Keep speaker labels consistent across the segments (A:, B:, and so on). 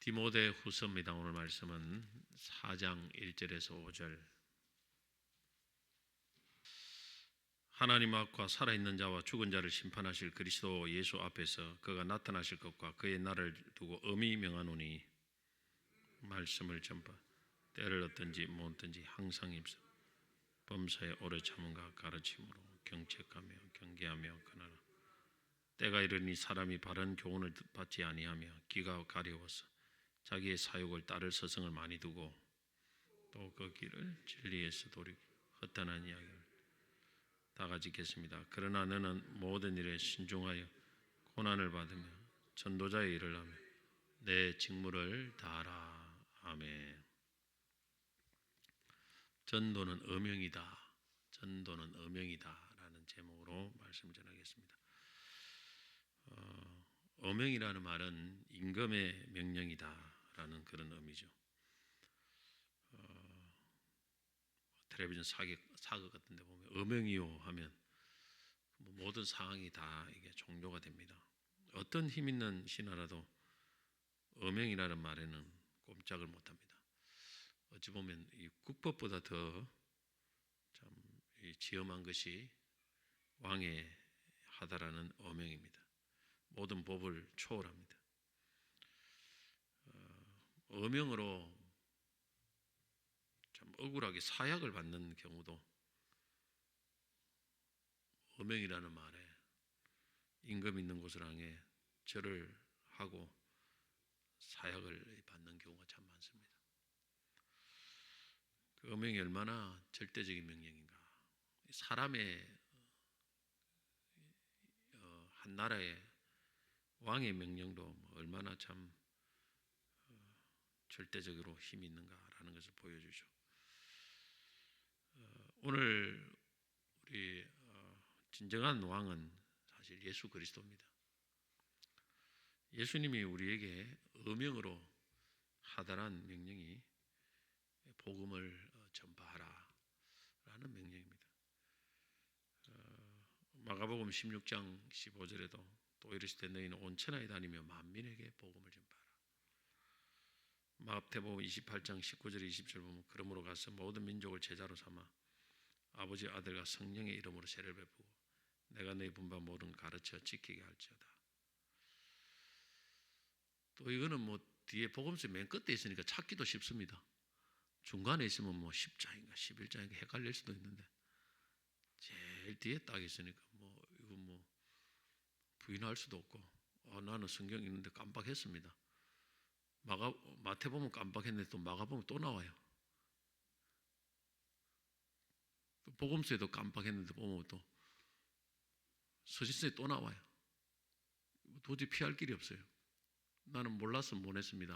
A: 디모데 후서입니다. 오늘 말씀은 4장 1절에서 5절. 하나님 앞과 살아있는 자와 죽은 자를 심판하실 그리스도 예수 앞에서 그가 나타나실 것과 그의 날을 두고 엄히 명하노니 말씀을 전파 때를 얻든지 못 얻든지 항상 힘써 범사에 오래 참음과 가르침으로 경책하며 경계하며 그나라 때가 이르니 사람이 바른 교훈을 받지 아니하며 귀가 가려워서 자기의 사욕을 따를 서성을 많이 두고 또 그 길을 진리에서 돌이고 허탄한 이야기를 다 가지겠습니다. 그러나 너는 모든 일에 신중하여 고난을 받으며 전도자의 일을 하며 내 직무를 다하라. 아멘. 전도는 어명이다. 전도는 어명이다 라는 제목으로 말씀을 전하겠습니다. 어명이라는 말은 임금의 명령이다 라는 그런 의미죠. 텔레비전 사극 같은 데 보면 어명이요 하면 모든 상황이 다 이게 종료가 됩니다. 어떤 힘 있는 신하라도 어명이라는 말에는 꼼짝을 못합니다. 어찌 보면 이 국법보다 더 참 지엄한 것이 왕의 하다라는 어명입니다. 모든 법을 초월합니다. 어명으로 참 억울하게 사약을 받는 경우도 어명이라는 말에 임금 있는 곳을 향해 절을 하고 사약을 받는 경우가 참 많습니다. 그 어명이 얼마나 절대적인 명령인가. 사람의 한 나라의 왕의 명령도 얼마나 참 절대적으로 힘이 있는가라는 것을 보여주죠. 오늘 우리 진정한 왕은 사실 예수 그리스도입니다. 예수님이 우리에게 어명으로 하다란 명령이 복음을 전파하라 라는 명령입니다. 마가복음 16장 15절에도 또 이르시되 너희는 온 천하에 다니며 만민에게 복음을 전파하라. 마태복음 28장 19절 20절 보면 그러므로 가서 모든 민족을 제자로 삼아 아버지 아들과 성령의 이름으로 세례를 베푸고 내가 너희 분반 모든 가르쳐 지키게 할지어다. 또 이거는 뭐 뒤에 복음서 맨 끝에 있으니까 찾기도 쉽습니다. 중간에 있으면 뭐 10장인가 11장인가 헷갈릴 수도 있는데 제일 뒤에 딱 있으니까 뭐 이거 뭐 부인할 수도 없고 나는 성경 있는데 깜빡했습니다. 마태복음 깜빡했는데 또 마가복음 또 나와요. 또 복음서에도 깜빡했는데 보면 또 서신서에 또 나와요. 도저히 피할 길이 없어요. 나는 몰라서 못 했습니다.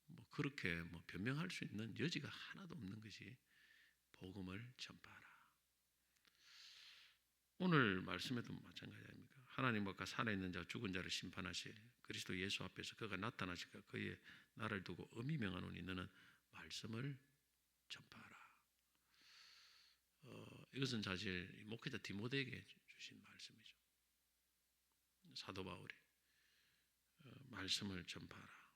A: 뭐 그렇게 뭐 변명할 수 있는 여지가 하나도 없는 것이 복음을 전파하라. 오늘 말씀에도 마찬가지 아닙니까? 하나님 앞과 살아있는 자 죽은 자를 심판하실 그리스도 예수 앞에서 그가 나타나시까 그의 나를 두고 엄히 명하노니 너는 말씀을 전파하라. 이것은 사실 목회자 디모데에게 주신 말씀이죠. 사도 바울이 말씀을 전파하라.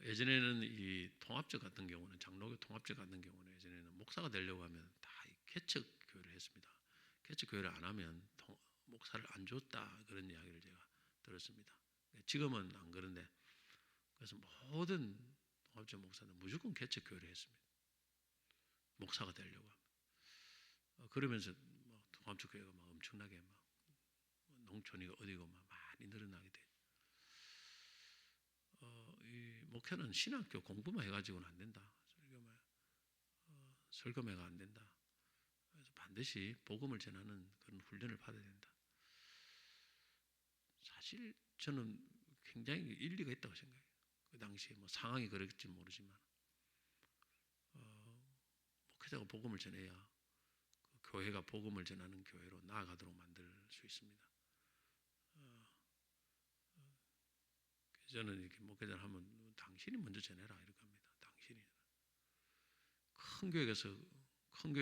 A: 예전에는 이 통합적 같은 경우는 장로교 통합적 같은 경우는 예전에는 목사가 되려고 하면 다 개척 교회를 했습니다. 개척 교회를 안 하면 목사를 안 줬다 그런 이야기를 제가 들었습니다. 지금은 안 그런데 그래서 모든 통합적 목사는 무조건 개척 교회를 했습니다. 목사가 되려고 하면 그러면서 뭐 통합적 교회가 막 엄청나게 막 농촌이고 어디고 막 많이 늘어나게 돼. 이 목회는 신학교 공부만 해가지고는 안 된다. 설교매가 안 된다. 그래서 반드시 복음을 전하는 그런 훈련을 받아야 된다. 사실 저는 굉장히 일리가 있다고 생각해요. 그 당시에 뭐 상황이 그랬지 모르지만 목회자가 복음을 전해야 그 교회가 복음을 전하는 교회로 나아가도록 만들 수 있습니다. 저는 이렇게 목회자를 하면 당신이 먼저 전해라 이렇게 합니다. 당신이 큰 교회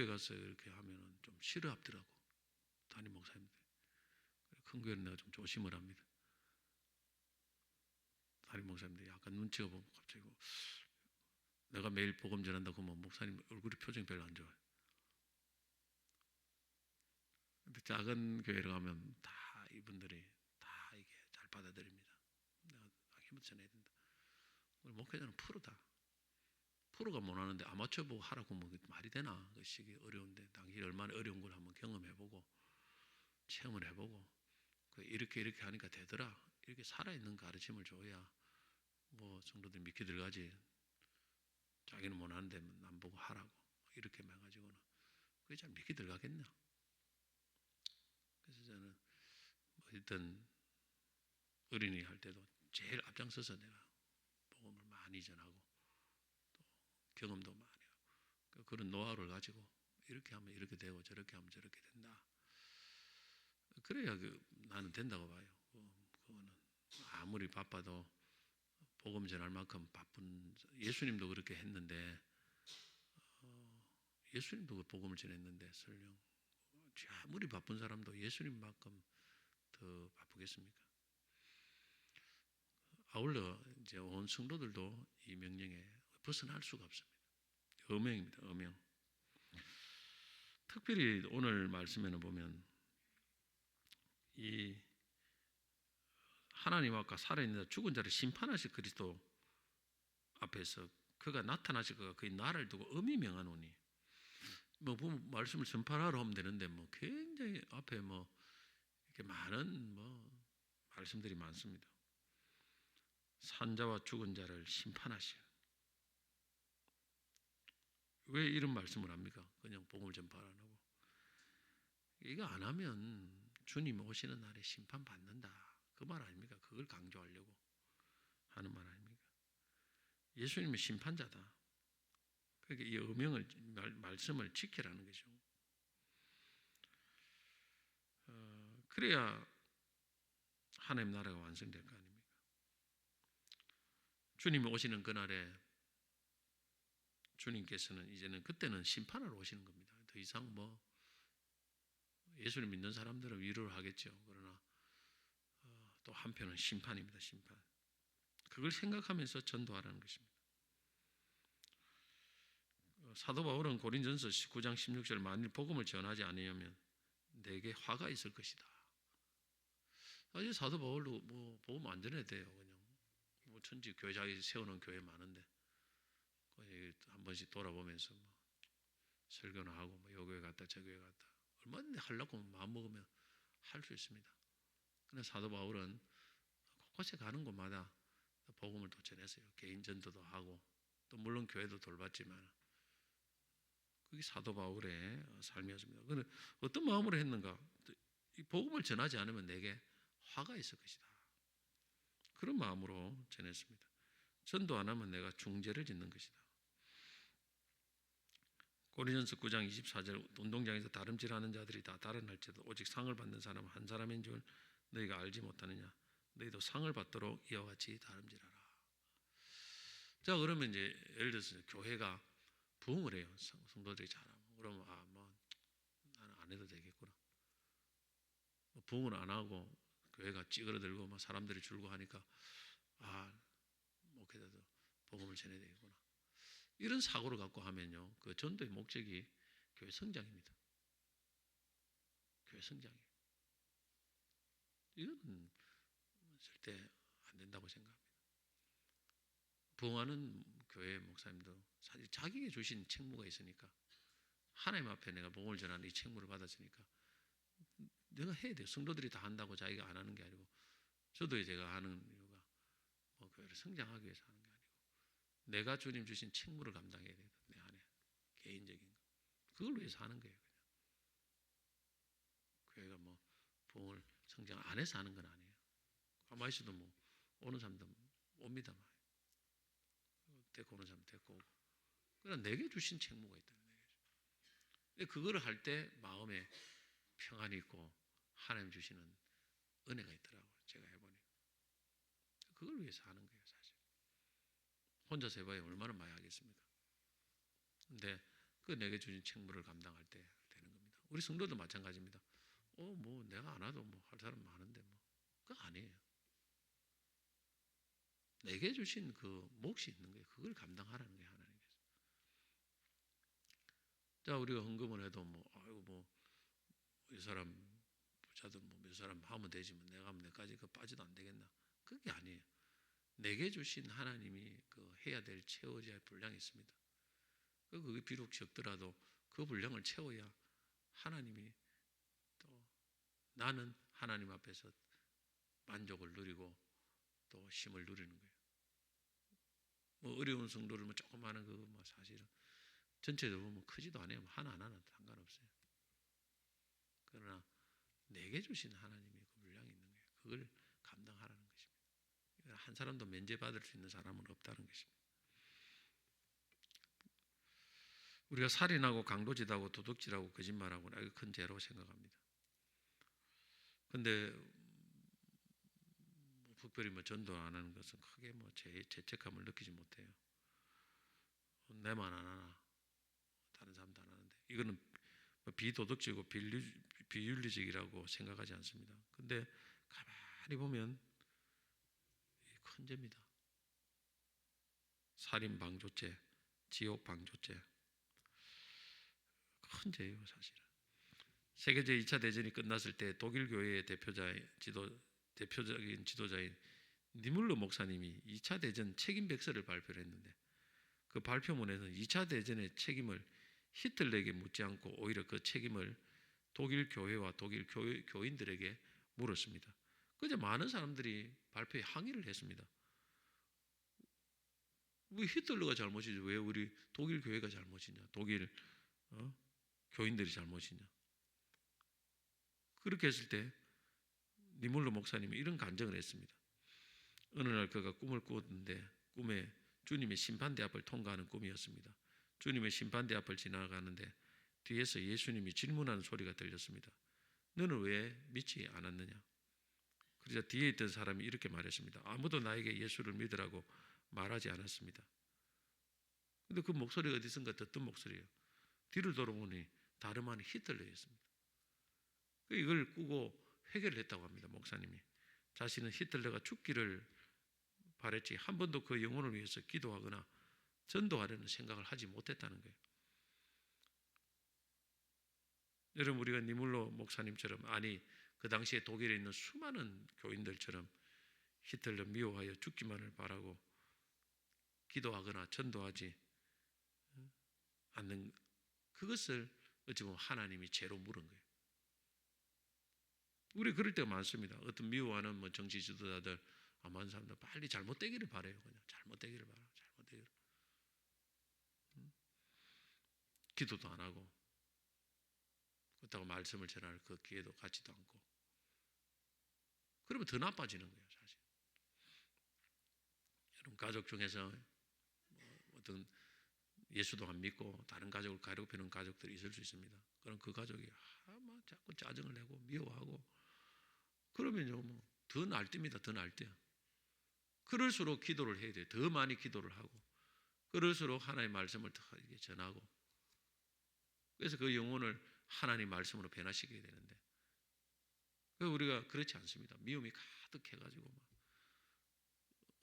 A: 가서 이렇게 하면은 좀 싫어하더라고 담임 목사님들. 큰 교회는 내가 좀 조심을 합니다. 목사님들 약간 눈치가 보면 갑자기 내가 매일 복음 전한다 그러면 목사님 얼굴이 표정이 별로 안 좋아요. 근데 작은 교회를 가면 다 이분들이 다 이게 잘 받아들입니다. 내가 힘을 전해야 된다. 우리 목회자는 프로다. 프로가 못 하는데 아마추어 보고 하라고 뭐 말이 되나? 그 시기 어려운데 당시 얼마나 어려운 걸 한번 경험해보고 체험을 해보고 이렇게 하니까 되더라. 이렇게 살아있는 가르침을 줘야 뭐 성도들 믿게 들어가지. 자기는 못 하는데 남 보고 하라고 이렇게 해가지고는 그게 잘 믿게 들어가겠냐? 그래서 저는 뭐 일단 어린이 할 때도 제일 앞장서서 내가 복음을 많이 전하고 또 경험도 많이 하고 그런 노하우를 가지고 이렇게 하면 이렇게 되고 저렇게 하면 저렇게 된다. 그래야 나는 된다고 봐요. 그거는 아무리 바빠도 복음 전할 만큼 바쁜 예수님도 그렇게 했는데 예수님도 그 복음을 전했는데 설령 아무리 바쁜 사람도 예수님만큼 더 바쁘겠습니까? 아울러 이제 온 성도들도 이 명령에 벗어날 수가 없습니다. 어명입니다. 어명. 특별히 오늘 말씀에는 보면 이 하나님 앞과 살아있는 죽은 자를 심판하실 그리스도 앞에서 그가 나타나실 거가 그의 나를 두고 엄히 명하노니 뭐 보면 말씀을 전파하러 하면 되는데 뭐 굉장히 앞에 뭐 이렇게 많은 뭐 말씀들이 많습니다. 산자와 죽은 자를 심판하실. 왜 이런 말씀을 합니까? 그냥 복음을 전파 안 하고 이거 안 하면 주님 오시는 날에 심판 받는다. 그 말 아닙니까? 그걸 강조하려고 하는 말 아닙니까? 예수님은 심판자다. 그러니까 이 어명을 말씀을 지키라는 거죠. 그래야 하나님 나라가 완성될 거 아닙니까? 주님이 오시는 그날에 주님께서는 이제는 그때는 심판하러 오시는 겁니다. 더 이상 뭐 예수를 믿는 사람들은 위로를 하겠죠. 그러나 또 한편은 심판입니다. 심판. 그걸 생각하면서 전도하라는 것입니다. 사도 바울은 고린전서 19장 16절 만일 복음을 전하지 않으면 내게 화가 있을 것이다. 사실 사도 바울도 뭐 복음 안 전해도 돼요. 그냥 뭐 천지 교회 자기 세우는 교회 많은데 한 번씩 돌아보면서 뭐 설교나 하고 뭐 요 교회 갔다 저 교회 갔다 얼마든지 하려고 마음 먹으면 할 수 있습니다. 그런데 사도 바울은 곳곳에 가는 곳마다 복음을 또 전했어요. 개인 전도도 하고 또 물론 교회도 돌봤지만 그게 사도 바울의 삶이었습니다. 그런데 어떤 마음으로 했는가? 이 복음을 전하지 않으면 내게 화가 있을 것이다. 그런 마음으로 전했습니다. 전도 안 하면 내가 중죄를 짓는 것이다. 고린전서 9장 24절 운동장에서 다름질하는 자들이 다 달아날지라도 오직 상을 받는 사람은 한 사람인 줄 너희가 알지 못하느냐. 너희도 상을 받도록 이와 같이 다름질하라. 자, 그러면 이제 예를 들어서 교회가 부흥을 해요. 성도들이 잘하면 그러면 뭐 나는 안 해도 되겠구나. 부흥을 안 하고 교회가 찌그러들고 막 사람들이 줄고 하니까 목회자도 복음을 전해야 되겠구나. 이런 사고를 갖고 하면요, 그 전도의 목적이 교회 성장입니다. 교회 성장이에요. 이건 절대 안 된다고 생각합니다. 부흥하는 교회 목사님도 사실 자기에게 주신 책무가 있으니까 하나님 앞에 내가 복음을 전하는 이 책무를 받았으니까 내가 해야 돼요. 성도들이 다 한다고 자기가 안 하는 게 아니고 저도 제가 하는 이유가 뭐 교회를 성장하기 위해서 하는 게 아니고 내가 주님 주신 책무를 감당해야 돼요. 내 안에 개인적인 거 그걸 위해서 하는 거예요. 그냥. 교회가 뭐 부흥을 성장 안 해서 하는 건 아니에요. 가만히 있어도 뭐 오는 사람도 옵니다. 데리고 오는 사람 데리고 오고 그러나 내게 주신 책무가 있다는 거예요. 그거를 할 때 마음에 평안이 있고 하나님 주시는 은혜가 있더라고요. 제가 해보니 그걸 위해서 하는 거예요. 사실 혼자서 해봐야 얼마나 많이 하겠습니까? 근데 그 내게 주신 책무를 감당할 때 되는 겁니다. 우리 성도도 마찬가지입니다. 뭐 내가 안 와도 뭐 할 사람 많은데 뭐 그거 아니에요. 내게 주신 그 몫이 있는 거예요. 그걸 감당하라는 거예요, 하나님께서. 자, 우리가 헌금을 해도 아이고 이 사람 부자들 몇 사람 하면 되지 내가 하면 내까지 그 빠져도 안 되겠나? 그게 아니에요. 내게 주신 하나님이 그 해야 될 채워져야 할 분량이 있습니다. 그게 비록 적더라도 그 분량을 채워야 하나님이 또 나는 하나님 앞에서 만족을 누리고 또 힘을 누리는 거예요. 어려운 성도를 조금 하는 거 사실은 전체적으로 보면 크지도 않아요. 하나하나는 상관없어요. 그러나 내게 주신 하나님이 그 분량이 있는 거예요. 그걸 감당하라는 것입니다. 한 사람도 면제받을 수 있는 사람은 없다는 것입니다. 우리가 살인하고 강도짓하고 도둑질하고 거짓말하고 아주 큰 죄라고 생각합니다. 그런데 특별히 전도 안 하는 것은 크게 죄책감을 느끼지 못해요. 내만 안 하나 다른 사람도 안 하는데 이거는 비도덕적이고 비윤리적이라고 생각하지 않습니다. 근데 가만히 보면 큰 죄입니다. 살인 방조죄, 지옥 방조죄 큰 죄예요, 사실은. 세계제 2차 대전이 끝났을 때 독일 교회의 대표적인 지도자인 니물러 목사님이 2차 대전 책임 백서를 발표를 했는데 그 발표문에는 2차 대전의 책임을 히틀러에게 묻지 않고 오히려 그 책임을 독일 교회와 독일 교인들에게 물었습니다. 그저 많은 사람들이 발표에 항의를 했습니다. 왜 히틀러가 잘못이지 왜 우리 독일 교회가 잘못이냐, 독일 교인들이 잘못이냐. 그렇게 했을 때 니물러 목사님이 이런 간증을 했습니다. 어느 날 그가 꿈을 꾸었는데 꿈에 주님의 심판대 앞을 통과하는 꿈이었습니다. 주님의 심판대 앞을 지나가는데 뒤에서 예수님이 질문하는 소리가 들렸습니다. 너는 왜 믿지 않았느냐? 그러자 뒤에 있던 사람이 이렇게 말했습니다. 아무도 나에게 예수를 믿으라고 말하지 않았습니다. 근데 그 목소리가 어디선가 듣던 목소리예요. 뒤를 돌아보니 다름 아닌 히틀러였습니다. 이걸 꾸고 회개를 했다고 합니다. 목사님이. 자신은 히틀러가 죽기를 바랬지 한 번도 그 영혼을 위해서 기도하거나 전도하려는 생각을 하지 못했다는 거예요. 여러분, 우리가 니물로 목사님처럼 그 당시에 독일에 있는 수많은 교인들처럼 히틀러 미워하여 죽기만을 바라고 기도하거나 전도하지 않는 그것을 어찌 보면 하나님이 죄로 물은 거예요. 우리 그럴 때가 많습니다. 어떤 미워하는 정치 지도자들 많은 사람들 빨리 잘못되기를 바라요. 그냥 잘못되기를 바라. 잘못되기를. 기도도 안 하고 그렇다고 말씀을 전할 그 기회도 갖지도 않고 그러면 더 나빠지는 거예요, 사실. 여러분 가족 중에서 어떤 예수도 안 믿고 다른 가족을 괴롭히는 가족들이 있을 수 있습니다. 그럼 그 가족이 자꾸 짜증을 내고 미워하고 그러면요 더 날뛰입니다. 더 날뛰어. 그럴수록 기도를 해야 돼요. 더 많이 기도를 하고 그럴수록 하나님의 말씀을 더 전하고 그래서 그 영혼을 하나님 말씀으로 변화시켜야 되는데 우리가 그렇지 않습니다. 미움이 가득해가지고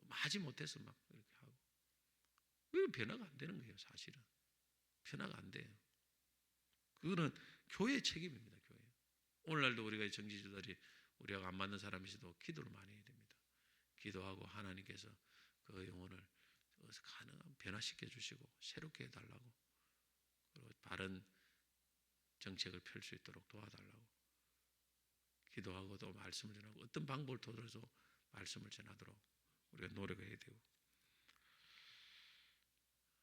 A: 마지 못해서 이렇게 하고 왜 변화가 안 되는 거예요, 사실은. 변화가 안 돼요. 그거는 교회의 책임입니다, 교회. 오늘날도 우리가 정치주들이 우리하고 안 맞는 사람이 있어도 기도를 많이 해야 됩니다. 기도하고 하나님께서 그 영혼을 가능한 변화시켜 주시고 새롭게 해달라고 그리고 바른 정책을 펼 수 있도록 도와달라고 기도하고 또 말씀을 전하고 어떤 방법을 통해서 말씀을 전하도록 우리가 노력해야 되고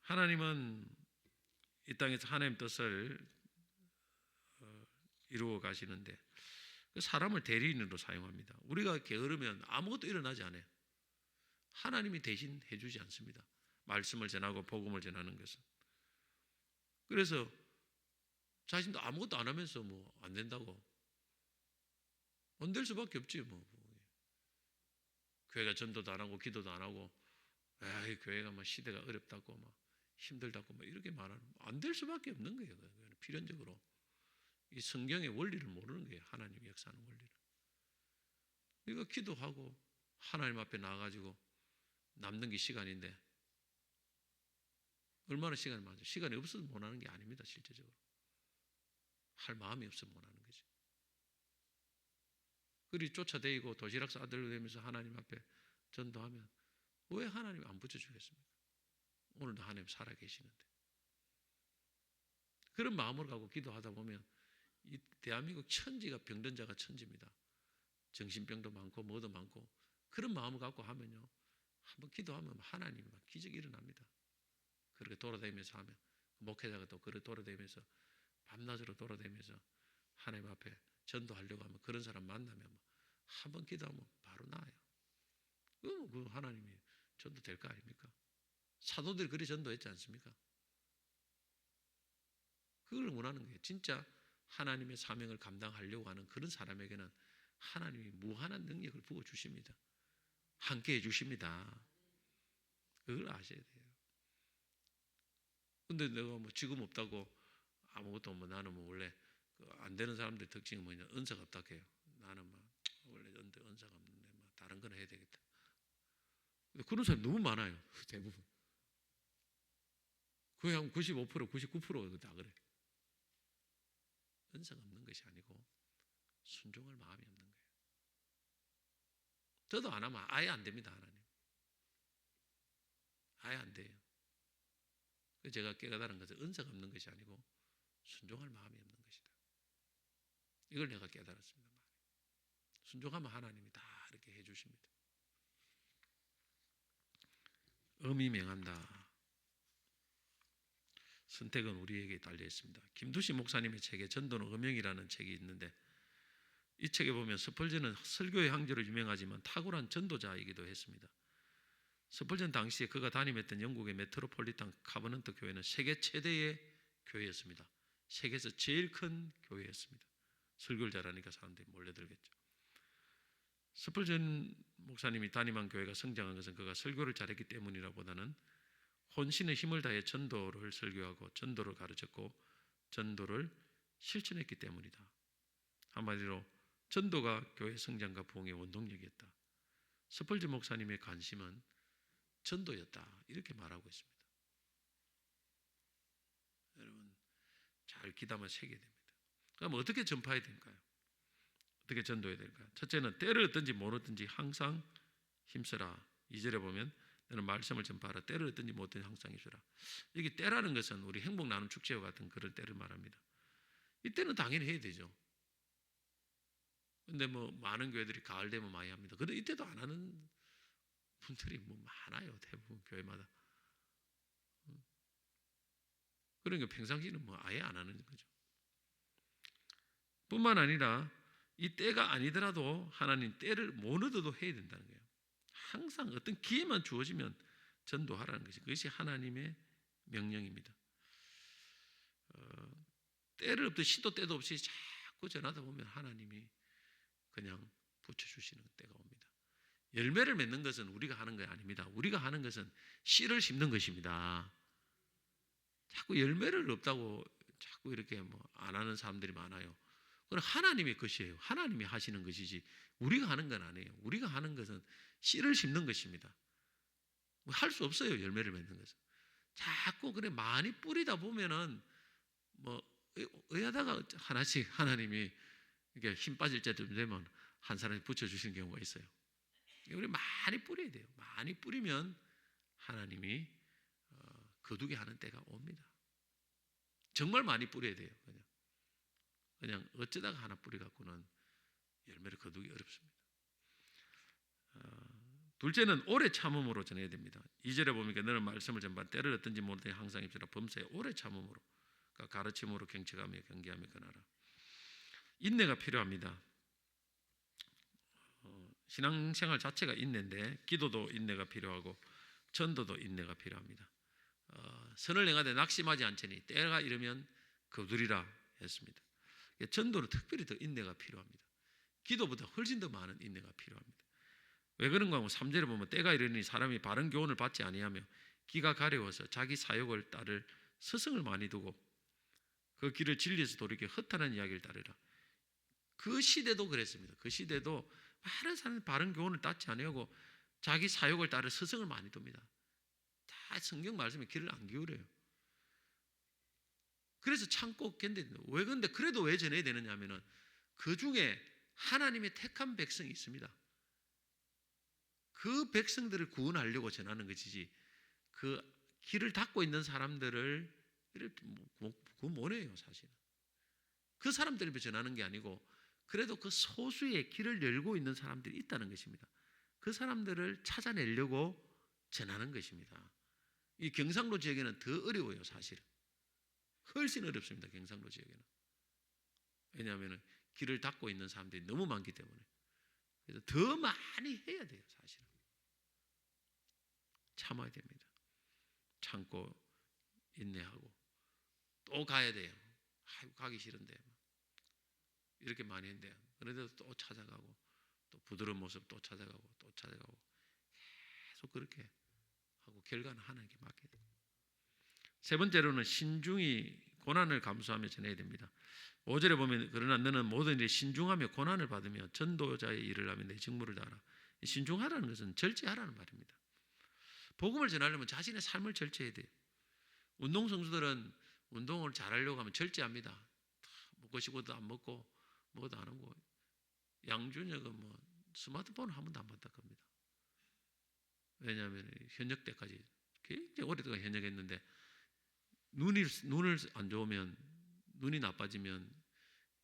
A: 하나님은 이 땅에서 하나님 뜻을 이루어 가시는데 사람을 대리인으로 사용합니다. 우리가 게으르면 아무것도 일어나지 않아요. 하나님이 대신 해주지 않습니다. 말씀을 전하고 복음을 전하는 것은. 그래서 자신도 아무것도 안 하면서 안 된다고 안 될 수밖에 없지 교회가 전도도 안 하고 기도도 안 하고 교회가 시대가 어렵다고 힘들다고 이렇게 말하면 안 될 수밖에 없는 거예요. 필연적으로 이 성경의 원리를 모르는 거예요. 하나님이 역사하는 원리를. 우리가 기도하고 하나님 앞에 나가가지고 남는 게 시간인데 얼마나 시간이 많죠. 시간이 없어서 못하는 게 아닙니다. 실제적으로 할 마음이 없어서 못하는 거지. 그리 쫓아다니고 도시락 싸들고 되면서 하나님 앞에 전도하면 왜 하나님 안 붙여주겠습니까? 오늘도 하나님 살아계시는데. 그런 마음을 갖고 기도하다 보면 이 대한민국 천지가 병든 자가 천지입니다. 정신병도 많고 뭐도 많고 그런 마음을 갖고 하면요, 한번 기도하면 하나님이 막 기적이 일어납니다. 그렇게 돌아다니면서 하면 목회자가 또 그렇게 돌아다니면서 밤낮으로 돌아다니면서 하나님 앞에 전도하려고 하면 그런 사람 만나면 한번 기도하면 바로 나아요. 그 하나님이 전도될 거 아닙니까? 사도들이 그리 전도했지 않습니까? 그걸 원하는 거예요. 진짜 하나님의 사명을 감당하려고 하는 그런 사람에게는 하나님이 무한한 능력을 부어주십니다. 함께 해주십니다. 그걸 아셔야 돼요. 근데 내가 뭐 지금 없다고 아무것도 뭐 나는 뭐 원래 안 되는 사람들 특징이 뭐냐, 은사가 없다고 해요. 나는 막 원래 은사가 없는데 뭐 다른 건 해야 되겠다. 근데 그런 사람이 너무 많아요. 대부분. 거의 한 95%, 99%다 그래. 은사가 없는 것이 아니고 순종할 마음이 없는 거예요. 저도 안 하면 아예 안 됩니다. 하나님. 아예 안 돼요. 제가 깨달은 것은 은사가 없는 것이 아니고 순종할 마음이 없는 것이다. 이걸 내가 깨달았습니다. 순종하면 하나님이 다 이렇게 해주십니다. 엄히 명한다. 선택은 우리에게 달려 있습니다. 김두시 목사님의 책에 전도는 음영이라는 책이 있는데 이 책에 보면 스펄전은 설교의 향기로 유명하지만 탁월한 전도자이기도 했습니다. 스펄전 당시에 그가 담임했던 영국의 메트로폴리탄 카버넌트 교회는 세계 최대의 교회였습니다. 세계에서 제일 큰 교회였습니다. 설교를 잘하니까 사람들이 몰려들겠죠. 스펄전 목사님이 담임한 교회가 성장한 것은 그가 설교를 잘했기 때문이라보다는 혼신의 힘을 다해 전도를 설교하고 전도를 가르쳤고 전도를 실천했기 때문이다. 한마디로 전도가 교회 성장과 부흥의 원동력이었다. 스펄전 목사님의 관심은 전도였다. 이렇게 말하고 있습니다. 여러분 잘 귀담아 새겨야 됩니다. 그럼 어떻게 전파해야 될까요? 어떻게 전도해야 될까요? 첫째는 때를 얻든지 못 얻든지 항상 힘써라. 2절에 보면 너는 말씀을 전파하라. 때를 얻든지 못 얻든지 항상 힘써라. 여기 때라는 것은 우리 행복 나눔 축제와 같은 그런 때를 말합니다. 이때는 당연히 해야 되죠. 근데 뭐 많은 교회들이 가을 되면 많이 합니다. 근데 이때도 안 하는 분들이 뭐 많아요. 대부분 교회마다. 그러니까 평상시는 뭐 아예 안 하는 거죠. 뿐만 아니라 이 때가 아니더라도 하나님 때를 못 얻어도 해야 된다는 거예요. 항상 어떤 기회만 주어지면 전도하라는 것이 그것이 하나님의 명령입니다. 때를 없듯 시도 때도 없이 자꾸 전하다 보면 하나님이 그냥 붙여주시는 때가 옵니다. 열매를 맺는 것은 우리가 하는 게 아닙니다. 우리가 하는 것은 씨를 심는 것입니다. 자꾸 열매를 없다고 자꾸 이렇게 뭐 안 하는 사람들이 많아요. 그건 하나님의 것이에요. 하나님이 하시는 것이지 우리가 하는 건 아니에요. 우리가 하는 것은 씨를 심는 것입니다. 할 수 없어요. 열매를 맺는 것은. 자꾸 그래 많이 뿌리다 보면은 뭐 의하다가 하나씩 하나님이 이게 힘 빠질 때쯤 되면 한 사람이 붙여주시는 경우가 있어요. 우리 많이 뿌려야 돼요. 많이 뿌리면 하나님이 거두게 하는 때가 옵니다. 정말 많이 뿌려야 돼요. 그냥 어쩌다가 하나 뿌려갖고는 열매를 거두기 어렵습니다. 둘째는 오래 참음으로 전해야 됩니다. 2절에 보니까 너는 말씀을 전반 때를 얻든지 모르든지 항상 입시라 범사에 오래 참음으로, 그러니까 가르침으로 경책하며 경계하며 권하라. 인내가 필요합니다. 신앙생활 자체가 인내인데 기도도 인내가 필요하고 전도도 인내가 필요합니다. 선을 행하되 낙심하지 않으니 때가 이르면 거두리라 했습니다. 전도는 특별히 더 인내가 필요합니다. 기도보다 훨씬 더 많은 인내가 필요합니다. 왜 그런가 하면 3절에 보면 때가 이르니 사람이 바른 교훈을 받지 아니하며 기가 가려워서 자기 사욕을 따를 스승을 많이 두고 그 길을 진리에서 돌이켜 허탄한 이야기를 따르라. 그 시대도 그랬습니다. 그 시대도 많은 사람이 바른 교훈을 따지 아니하고 자기 사욕을 따라 스승을 많이 둡니다. 다 성경 말씀에 귀를 안 기울여요. 그래서 참고 견뎌야 돼요. 왜 근데 그래도 왜 전해야 되느냐 하면은 그 중에 하나님의 택한 백성이 있습니다. 그 백성들을 구원하려고 전하는 것이지 그 길을 닫고 있는 사람들을 그거 뭐래요 사실은. 그 사람들을 전하는 게 아니고 그래도 그 소수의 길을 열고 있는 사람들이 있다는 것입니다. 그 사람들을 찾아내려고 전하는 것입니다. 이 경상도 지역에는 더 어려워요 사실은. 훨씬 어렵습니다 경상도 지역에는. 왜냐하면 길을 닫고 있는 사람들이 너무 많기 때문에. 그래서 더 많이 해야 돼요 사실은. 참아야 됩니다. 참고 인내하고 또 가야 돼요. 아이고 가기 싫은데 이렇게 많이 했는데 그래도 또 찾아가고 또 부드러운 모습 또 찾아가고 또 찾아가고 계속 그렇게 하고 결과는 하나님께 맡겨야 돼요. 세 번째로는 신중히 고난을 감수하며 전해야 됩니다. 5절에 보면 그러나 너는 모든 일에 신중하며 고난을 받으며 전도자의 일을 하며 내 직무를 다하라. 신중하라는 것은 절제하라는 말입니다. 복음을 전하려면 자신의 삶을 절제해야 돼요. 운동선수들은 운동을 잘하려고 하면 절제합니다. 먹고 싶어도 안 먹고 뭐도 안 하고. 양준혁은 뭐 스마트폰을 한 번도 안 봤다 겁니다. 왜냐하면 현역 때까지 굉장히 오랫동안 현역했는데 눈을 안 좋으면 눈이 나빠지면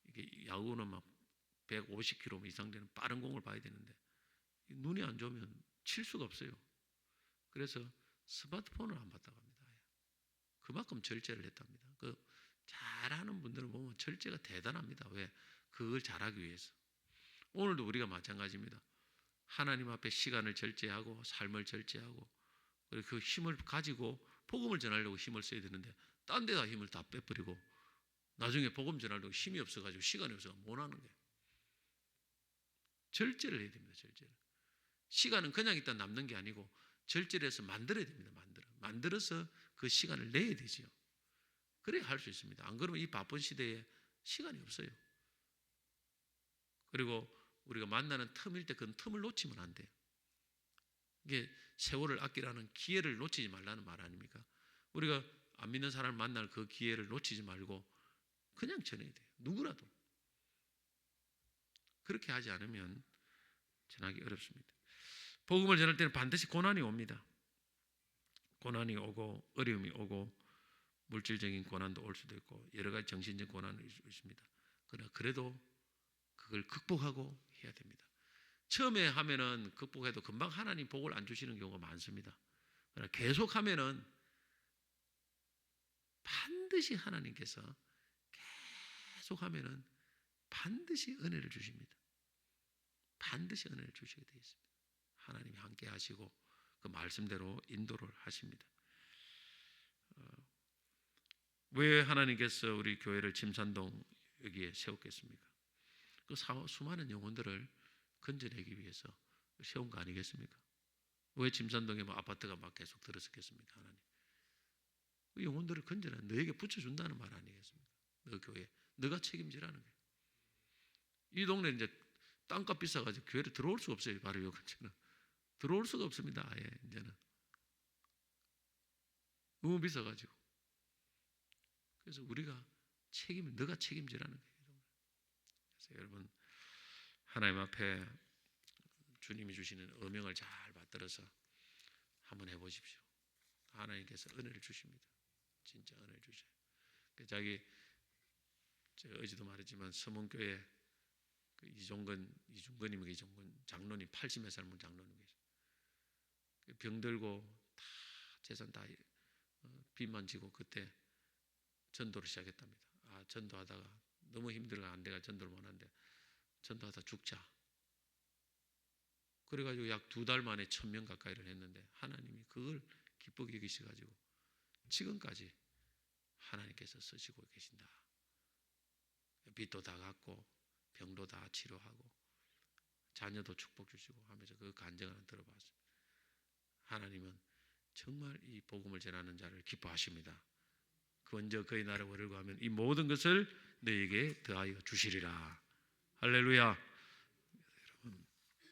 A: 이게 야구는 막 150km 이상 되는 빠른 공을 봐야 되는데 눈이 안 좋으면 칠 수가 없어요. 그래서 스마트폰을 안 봤다고 합니다. 그만큼 절제를 했답니다. 그 잘하는 분들은 보면 절제가 대단합니다. 왜? 그걸 잘하기 위해서. 오늘도 우리가 마찬가지입니다. 하나님 앞에 시간을 절제하고 삶을 절제하고 그리고 그 힘을 가지고 복음을 전하려고 힘을 써야 되는데 딴 데다 힘을 다 빼버리고 나중에 복음 전하려고 힘이 없어가지고 시간이 없어서 못 하는 거예요. 절제를 해야 됩니다. 절제를. 시간은 그냥 있다 남는 게 아니고 절제를 해서 만들어야 됩니다. 만들어서 그 시간을 내야 되지요. 그래야 할 수 있습니다. 안 그러면 이 바쁜 시대에 시간이 없어요. 그리고 우리가 만나는 틈일 때 그 틈을 놓치면 안 돼요. 이게 세월을 아끼라는 기회를 놓치지 말라는 말 아닙니까? 우리가 안 믿는 사람을 만날 그 기회를 놓치지 말고 그냥 전해야 돼요. 누구라도. 그렇게 하지 않으면 전하기 어렵습니다. 복음을 전할 때는 반드시 고난이 옵니다. 고난이 오고 어려움이 오고 물질적인 고난도 올 수도 있고 여러 가지 정신적 고난이 있습니다. 그러나 그래도 그걸 극복하고 해야 됩니다. 처음에 하면은 극복해도 금방 하나님 복을 안 주시는 경우가 많습니다. 그러나 계속 하면은 반드시 하나님께서 계속 하면은 반드시 은혜를 주십니다. 반드시 은혜를 주시게 되어 있습니다. 하나님이 함께 하시고 그 말씀대로 인도를 하십니다. 왜 하나님께서 우리 교회를 침산동 여기에 세웠겠습니까? 그 수많은 영혼들을 건져내기 위해서 세운 거 아니겠습니까? 왜 침산동에 뭐 아파트가 막 계속 들었겠습니까? 하나님 그 영혼들을 건져내 너에게 붙여준다는 말 아니겠습니까? 너 교회 너가 책임지라는 거예요. 이 동네 이제 땅값 비싸가지고 교회를 들어올 수가 없어요. 바로 요 근처는 들어올 수가 없습니다. 아예 이제는 너무 비싸가지고. 그래서 우리가 너가 책임지라는 거예요. 그래서 여러분 하나님 앞에 주님이 주시는 어명을 잘 받들어서 한번 해보십시오. 하나님께서 은혜를 주십니다. 진짜 은혜를 주셔요. 제가 어제도 말했지만 서문교회 그 이중근 장로님 80몇 살 문 장로님 계세요. 병들고 다 재산 다 빚만 지고 그때 전도를 시작했답니다. 전도하다가 너무 힘들어 안 돼가 전도를 못 하는데 전도하다 죽자. 그래가지고 약 2달 만에 1000명 가까이를 했는데 하나님이 그걸 기쁘게 여기셔가지고 지금까지 하나님께서 쓰시고 계신다. 빚도 다 갚고 병도 다 치료하고 자녀도 축복 주시고 하면서 그 간증을 들어봤습니다. 하나님은 정말 이 복음을 전하는 자를 기뻐하십니다. 먼저 그의 나라를 구하면 이 모든 것을 너에게 더하여 주시리라. 할렐루야.